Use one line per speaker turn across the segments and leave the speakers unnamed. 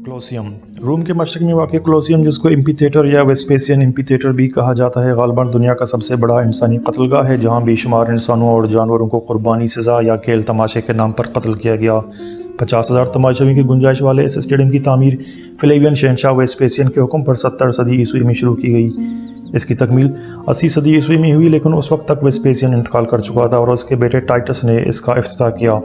क्लोसियम रोम के मशरक़ में वाक़ क्लोसियम, जिसको एम्फीथिएटर या वेस्पेसियन एम्फीथिएटर भी कहा जाता है, ग़ालिबन दुनिया का सबसे बड़ा इंसानी कत्लगाह है, जहाँ बेशुमार इंसानों और जानवरों को क़ुरबानी, सज़ा या खेल तमाशे के नाम पर कत्ल किया गया। 50,000 तमाशाइयों की गुंजाइश वाले इस स्टेडियम की तामीर फ्लेवियन शहंशाह वेस्पेसियन के हुक्म पर 70 सदी ईस्वी में शुरू की गई। इसकी तकमील 80 सदी ईस्वी में हुई, लेकिन उस वक्त तक वेस्पेसियन इंतकाल कर चुका था और उसके बेटे टाइटस ने इसका इफ्तिताह किया।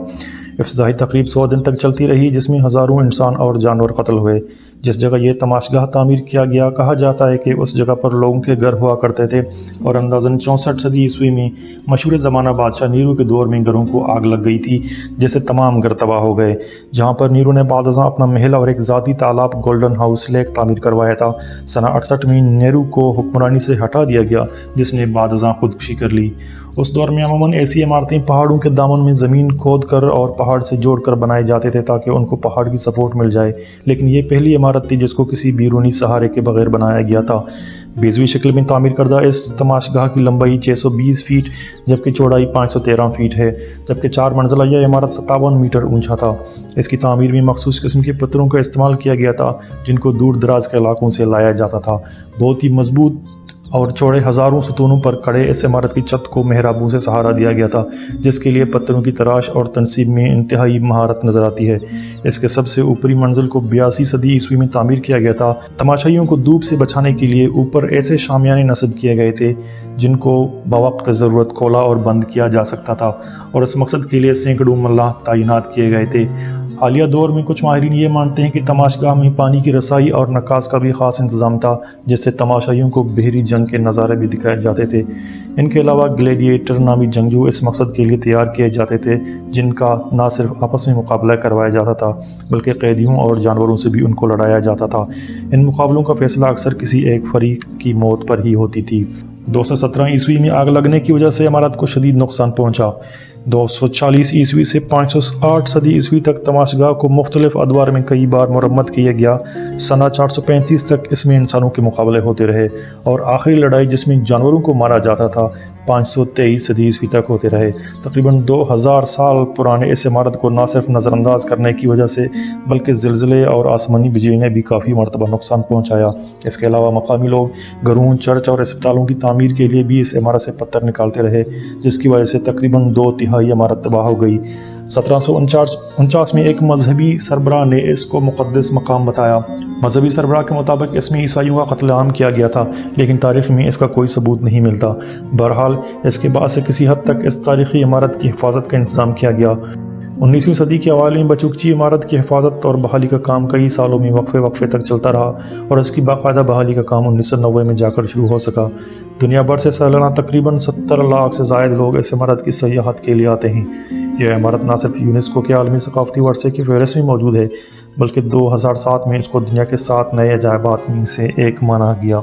इफ्तिताही तकरीब 100 दिन तक चलती रही, जिसमें हज़ारों इंसान और जानवर कत्ल हुए। जिस जगह ये तमाशगाह तामीर किया गया, कहा जाता है कि उस जगह पर लोगों के घर हुआ करते थे और अंदाज़न 64 सदी ईस्वी में मशहूर ज़माना बादशाह नीरो के दौर में घरों को आग लग गई थी, जिससे तमाम घर तबाह हो गए। जहाँ पर नीरो ने बादशाह अपना महल और एक ज़ाती तालाब गोल्डन हाउस लेक तामीर करवाया था। सना 68 में नेहरू को हुक्मरानी से हटा दिया गया, जिसने बादशाह खुदकुशी कर ली। उस दौर में अमूमन ऐसी इमारतें पहाड़ों के दामन में ज़मीन खोद कर और पहाड़ से जोड़ कर बनाए जाते थे ताकि उनको पहाड़ की सपोर्ट मिल जाए, लेकिन ये पहली इमारत थी जिसको किसी बैरूनी सहारे के बगैर बनाया गया था। बेज़वी शक्ल में तामीर करदा इस तमाशगाह की लंबाई 620 फीट जबकि चौड़ाई 513 फीट है, जबकि 4 मंजिला यह इमारत 57 मीटर ऊंचा था। इसकी तामीर में मखसूस किस्म के पत्थरों का इस्तेमाल किया गया था, जिनको दूर दराज के इलाकों से लाया जाता था। बहुत ही मजबूत और चौड़े हज़ारों सतूनों पर खड़े इस इमारत की छत को मेहराबों से सहारा दिया गया था, जिसके लिए पत्थरों की तराश और तनसीब में इंतहाई महारत नजर आती है। इसके सबसे ऊपरी मंजिल को 82 सदी ईस्वी में तामीर किया गया था। तमाशाइयों को धूप से बचाने के लिए ऊपर ऐसे शामियाने नस्ब किए गए थे जिनको बवक्त ज़रूरत खोला और बंद किया जा सकता था, और इस मकसद के लिए सैकड़ों मल्लाह तैनात किए गए थे। हालिया दौर में कुछ माहिरीन ये मानते हैं कि तमाशगाह में पानी की रसाई और नक्कास का भी ख़ास इंतज़ाम था, जिससे तमाशाइयों को बहरी जंग के नज़ारे भी दिखाए जाते थे। इनके अलावा ग्लैडिएटर नामी जंगजू इस मकसद के लिए तैयार किए जाते थे, जिनका न सिर्फ आपस में मुकाबला करवाया जाता था बल्कि कैदियों और जानवरों से भी उनको लड़ाया जाता था। इन मुकाबलों का फैसला अक्सर किसी एक फरीक की मौत पर ही होती थी। 217 ईस्वी में आग लगने की वजह से इमारत को शदीद नुकसान पहुंचा। 240 ईस्वी से 508 सदी ईस्वी तक तमाशगाह को मुख्तलिफ अदवार में कई बार मरम्मत किया गया। सना 435 तक इसमें इंसानों के मुकाबले होते रहे और आखिरी लड़ाई जिसमें जानवरों को मारा जाता था 523 सदी ईस्वी तक होते रहे। तकरीबन 2000 साल पुराने इस इमारत को न सिर्फ नज़रअंदाज करने की वजह से बल्कि ज़िलज़ले और आसमानी बिजली ने भी काफ़ी मरतबा नुकसान पहुँचाया। इसके अलावा मकामी लोग घरों, चर्च और अस्पतालों की तामीर के लिए भी इस इमारत से पत्थर निकालते रहे, जिसकी वजह से तकरीबन 2/3 इमारत तबाह हो गई। 1749 में एक मजहबी सरबराह ने इसको मुक़द्दस मकाम बताया। मजहबी सरबराह के मुताबिक इसमें ईसाइयों का कत्लेआम किया गया था, लेकिन तारीख़ में इसका कोई सबूत नहीं मिलता। बहरहाल इसके बाद से किसी हद तक इस तारीख़ी इमारत की हिफाजत का इंतज़ाम किया गया। 19वीं सदी के अवाइल में बचूकची इमारत की हिफाजत और बहाली का काम कई सालों में वक्फे तक चलता रहा और इसकी बाकायदा बहाली का काम 1990 में जाकर शुरू हो सका। दुनिया भर से सालाना तकरीबन 70 लाख से ज़ायद लोग इस इमारत की सयाहत के लिए आते हैं। यह इमारत न सिर्फ यूनेस्को के आलमी सकाफ़ती वर्षे की फहरिस्त में मौजूद है, बल्कि 2007 में इसको दुनिया के 7 नए अजायबात में से एक माना गया।